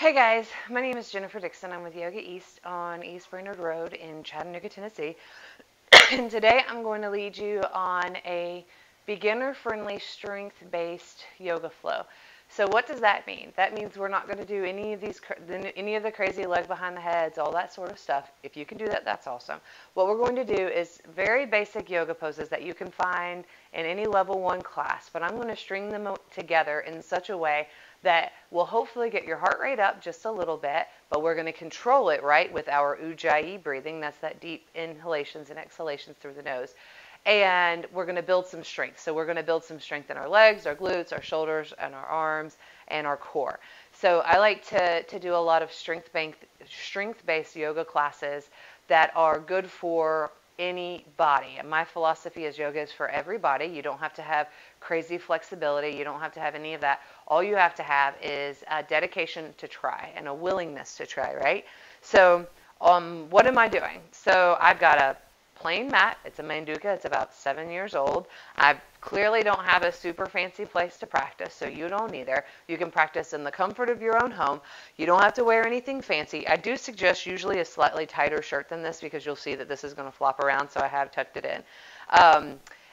Hey guys, my name is Jennifer Dixon. I'm with Yoga East on East Brainerd Road in Chattanooga, Tennessee. And today I'm going to lead you on a beginner-friendly, strength-based yoga flow. So what does that mean? That means we're not going to do any of the crazy leg behind the heads, all that sort of stuff. If you can do that, that's awesome. What we're going to do is very basic yoga poses that you can find in any level 1 class, but I'm going to string them together in such a way that will hopefully get your heart rate up just a little bit, but we're going to control it, right, with our Ujjayi breathing. That's that deep inhalations and exhalations through the nose. And we're going to build some strength. So we're going to build some strength in our legs, our glutes, our shoulders, and our arms, and our core. So I like to do a lot of strength-based yoga classes that are good for any body. And my philosophy is yoga is for everybody. You don't have to have crazy flexibility. You don't have to have any of that. All you have to have is a dedication to try and a willingness to try, right? So what am I doing? So I've got a plain mat. It's a Manduka. It's about 7 years old. I clearly don't have a super fancy place to practice, so you don't either. You can practice in the comfort of your own home. You don't have to wear anything fancy. I do suggest usually a slightly tighter shirt than this because you'll see that this is going to flop around, so I have tucked it in.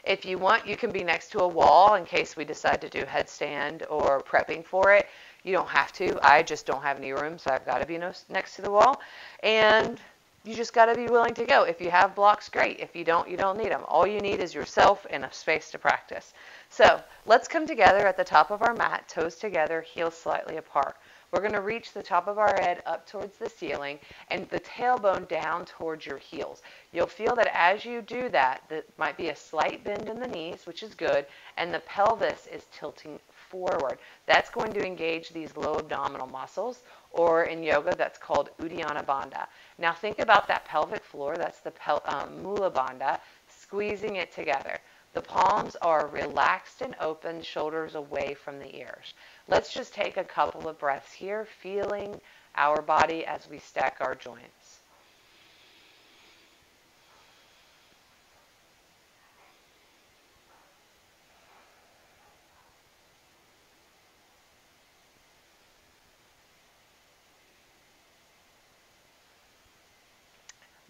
If you want, you can be next to a wall in case we decide to do headstand or prepping for it. You don't have to. I just don't have any room, so I've got to be next to the wall. And you just got to be willing to go. If you have blocks, great. If you don't, you don't need them. All you need is yourself and a space to practice. So let's come together at the top of our mat, toes together, heels slightly apart. We're going to reach the top of our head up towards the ceiling and the tailbone down towards your heels. You'll feel that as you do that, there might be a slight bend in the knees, which is good, and the pelvis is tilting forward. That's going to engage these low abdominal muscles, or in yoga, that's called Uddiyana Bandha. Now think about that pelvic floor, that's the Mula Bandha, squeezing it together. The palms are relaxed and open, shoulders away from the ears. Let's just take a couple of breaths here, feeling our body as we stack our joints.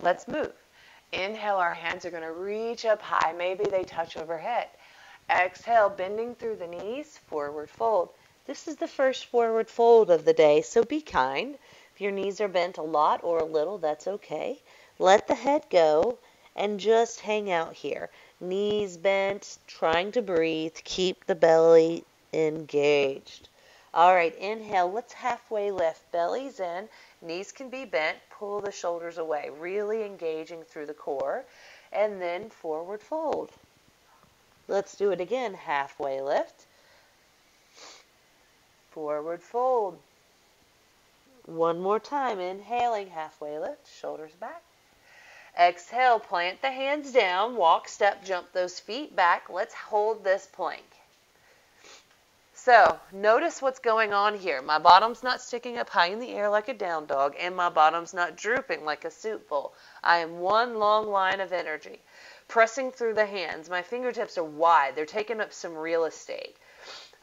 Let's move. Inhale, our hands are going to reach up high. Maybe they touch overhead. Exhale, bending through the knees, forward fold. This is the first forward fold of the day, so be kind. If your knees are bent a lot or a little, that's okay. Let the head go and just hang out here. Knees bent, trying to breathe. Keep the belly engaged. All right, inhale. Let's halfway lift. Belly's in. Knees can be bent. Pull the shoulders away. Really engaging through the core. And then forward fold. Let's do it again. Halfway lift. Forward fold. One more time. Inhaling, halfway lift. Shoulders back. Exhale, plant the hands down. Walk, step, jump those feet back. Let's hold this plank. So, notice what's going on here. My bottom's not sticking up high in the air like a down dog, and my bottom's not drooping like a soup bowl. I am one long line of energy. Pressing through the hands. My fingertips are wide. They're taking up some real estate.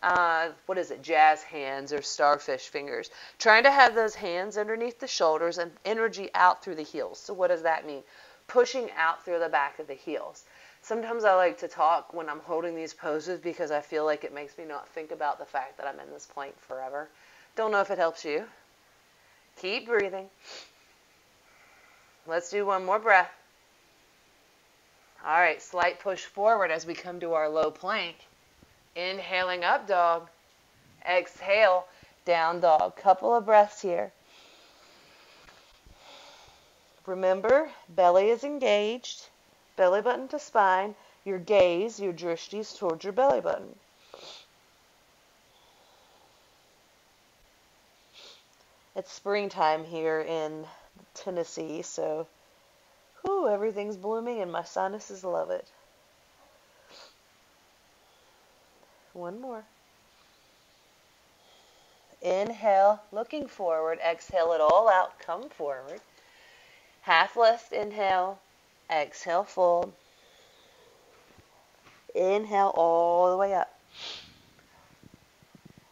What is it? Jazz hands or starfish fingers. Trying to have those hands underneath the shoulders and energy out through the heels. So what does that mean? Pushing out through the back of the heels. Sometimes I like to talk when I'm holding these poses because I feel like it makes me not think about the fact that I'm in this plank forever. Don't know if it helps you. Keep breathing. Let's do one more breath. All right, slight push forward as we come to our low plank. Inhaling up dog. Exhale, down dog. Couple of breaths here. Remember, belly is engaged. Belly button to spine. Your gaze, your drishti is towards your belly button. It's springtime here in Tennessee, so everything's blooming and my sinuses love it. One more. Inhale, looking forward. Exhale it all out. Come forward. Half lift, inhale. Exhale, fold. Inhale all the way up.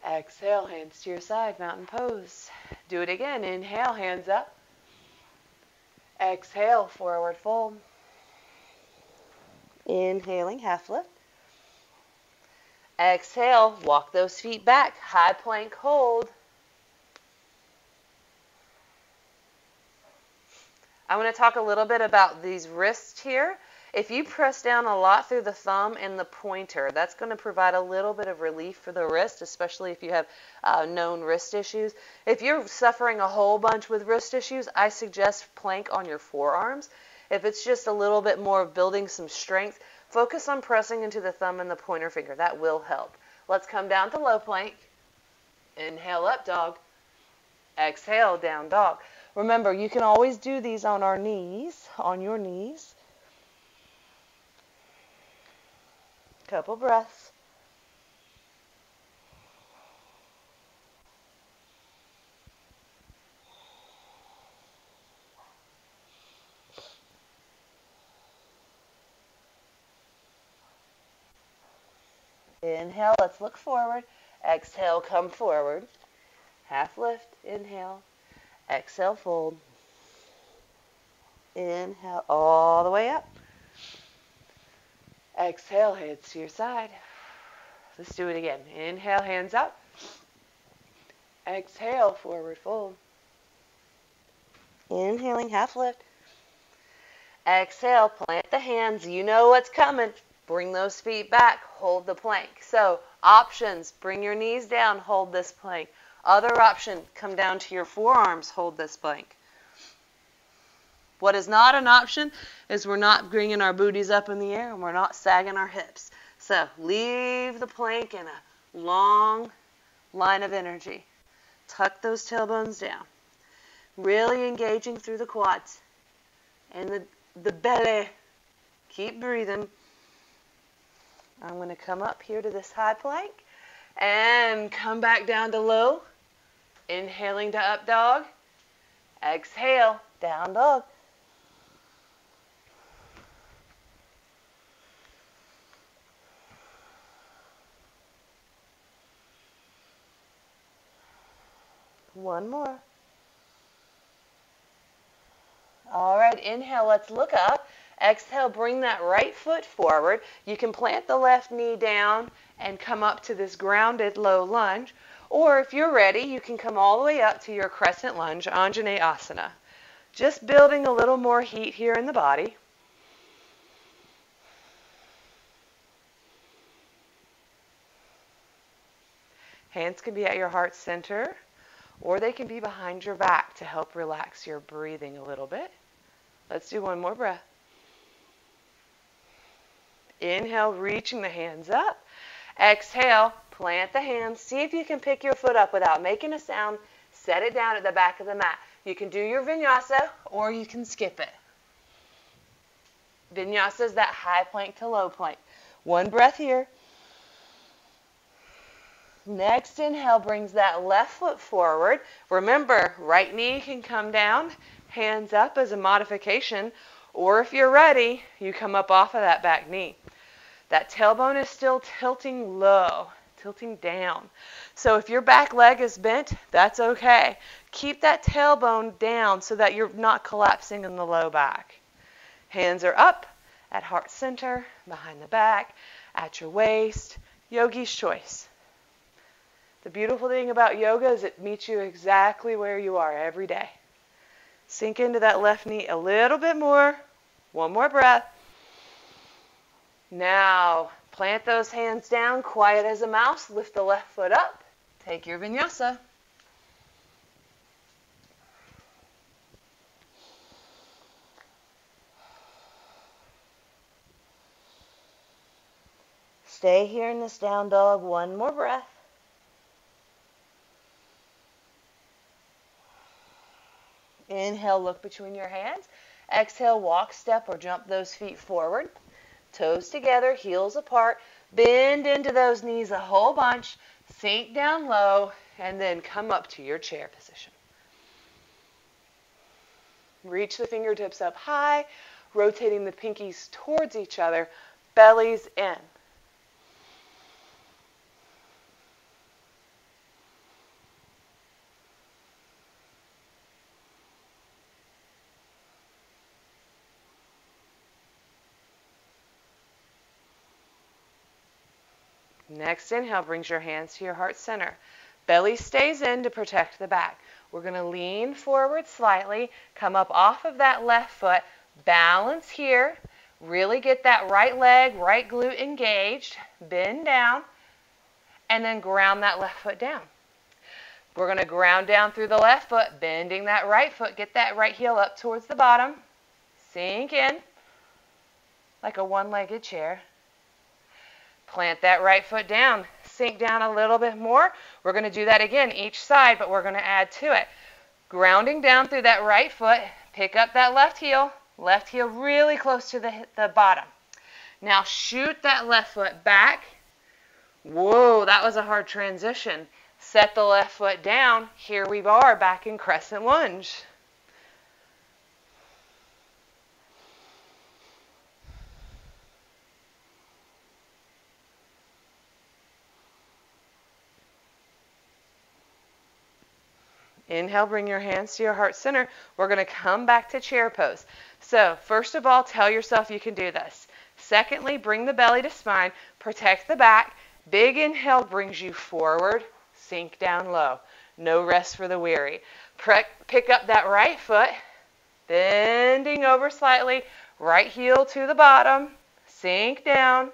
Exhale, hands to your side, mountain pose. Do it again. Inhale, hands up. Exhale, forward fold. Inhaling, half lift. Exhale, walk those feet back. High plank hold. I want to talk a little bit about these wrists here. If you press down a lot through the thumb and the pointer, that's going to provide a little bit of relief for the wrist, especially if you have known wrist issues. If you're suffering a whole bunch with wrist issues, I suggest plank on your forearms. If it's just a little bit more of building some strength, focus on pressing into the thumb and the pointer finger. That will help. Let's come down to low plank. Inhale, up dog. Exhale, down dog. Remember, you can always do these on our knees, on your knees. Couple breaths. Inhale, let's look forward. Exhale, come forward. Half lift, inhale. Exhale, fold. Inhale, all the way up. Exhale, hands to your side. Let's do it again. Inhale, hands up. Exhale, forward fold. Inhaling, half lift. Exhale, plant the hands. You know what's coming. Bring those feet back. Hold the plank. So, options. Bring your knees down. Hold this plank. Other option, come down to your forearms. Hold this plank. What is not an option is we're not bringing our booties up in the air and we're not sagging our hips. So leave the plank in a long line of energy. Tuck those tailbones down. Really engaging through the quads and the belly. Keep breathing. I'm going to come up here to this high plank and come back down to low. Inhaling to up dog. Exhale, down dog. One more. All right, inhale, let's look up. Exhale, bring that right foot forward. You can plant the left knee down and come up to this grounded low lunge. Or if you're ready, you can come all the way up to your Crescent Lunge, Anjaneyasana. Just building a little more heat here in the body. Hands can be at your heart center, or they can be behind your back to help relax your breathing a little bit. Let's do one more breath. Inhale, reaching the hands up. Exhale, plant the hands. See if you can pick your foot up without making a sound. Set it down at the back of the mat. You can do your vinyasa or you can skip it. Vinyasa is that high plank to low plank. One breath here. Next inhale brings that left foot forward. Remember, right knee can come down, hands up as a modification, or if you're ready, you come up off of that back knee. That tailbone is still tilting low, tilting down. So if your back leg is bent, that's okay. Keep that tailbone down so that you're not collapsing in the low back. Hands are up at heart center, behind the back, at your waist. Yogi's choice. The beautiful thing about yoga is it meets you exactly where you are every day. Sink into that left knee a little bit more. One more breath. Now, plant those hands down, quiet as a mouse. Lift the left foot up. Take your vinyasa. Stay here in this down dog. One more breath. Inhale, look between your hands. Exhale, walk, step, or jump those feet forward. Toes together, heels apart. Bend into those knees a whole bunch. Sink down low, and then come up to your chair position. Reach the fingertips up high, rotating the pinkies towards each other. Bellies in. Next inhale brings your hands to your heart center. Belly stays in to protect the back. We're going to lean forward slightly, come up off of that left foot, balance here, really get that right leg, right glute engaged, bend down, and then ground that left foot down. We're going to ground down through the left foot, bending that right foot, get that right heel up towards the bottom, sink in like a one-legged chair. Plant that right foot down, sink down a little bit more. We're going to do that again each side, but we're going to add to it. Grounding down through that right foot, pick up that left heel really close to the bottom. Now shoot that left foot back. Whoa, that was a hard transition. Set the left foot down. Here we are back in Crescent Lunge. Inhale, bring your hands to your heart center. We're going to come back to chair pose. So first of all, tell yourself you can do this. Secondly, bring the belly to spine. Protect the back. Big inhale brings you forward. Sink down low. No rest for the weary. Pick up that right foot. Bending over slightly. Right heel to the bottom. Sink down.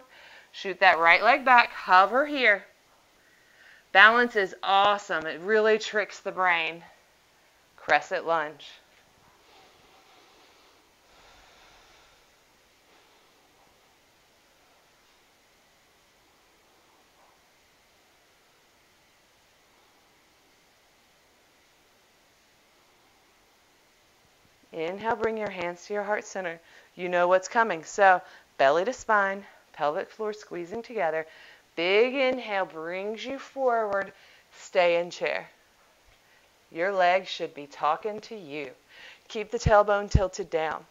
Shoot that right leg back. Hover here. Balance is awesome. It really tricks the brain. Crescent Lunge. Inhale, bring your hands to your heart center. You know what's coming. So belly to spine, pelvic floor squeezing together. Big inhale brings you forward. Stay in chair. Your legs should be talking to you. Keep the tailbone tilted down.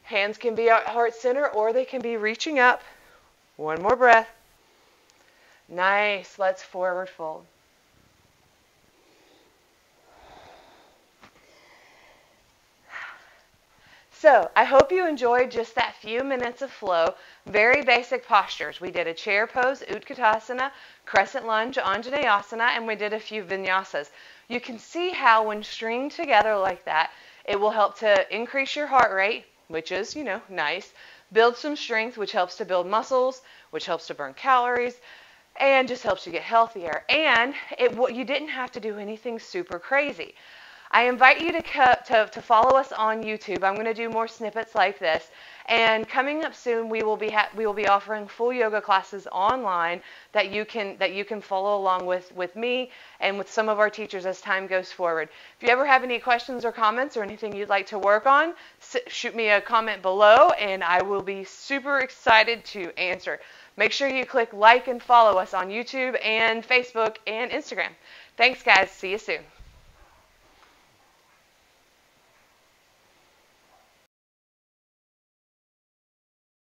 Hands can be at heart center or they can be reaching up. One more breath. Nice. Let's forward fold. So I hope you enjoyed just that few minutes of flow. Very basic postures. We did a chair pose, Utkatasana, Crescent Lunge, Anjaneyasana, and we did a few vinyasas. You can see how when stringed together like that, it will help to increase your heart rate, which is, nice. Build some strength, which helps to build muscles, which helps to burn calories, and just helps you get healthier. And you didn't have to do anything super crazy. I invite you to follow us on YouTube. I'm going to do more snippets like this. And coming up soon, we will be offering full yoga classes online that you can follow along with me and with some of our teachers as time goes forward. If you ever have any questions or comments or anything you'd like to work on, shoot me a comment below, and I will be super excited to answer. Make sure you click like and follow us on YouTube and Facebook and Instagram. Thanks, guys. See you soon.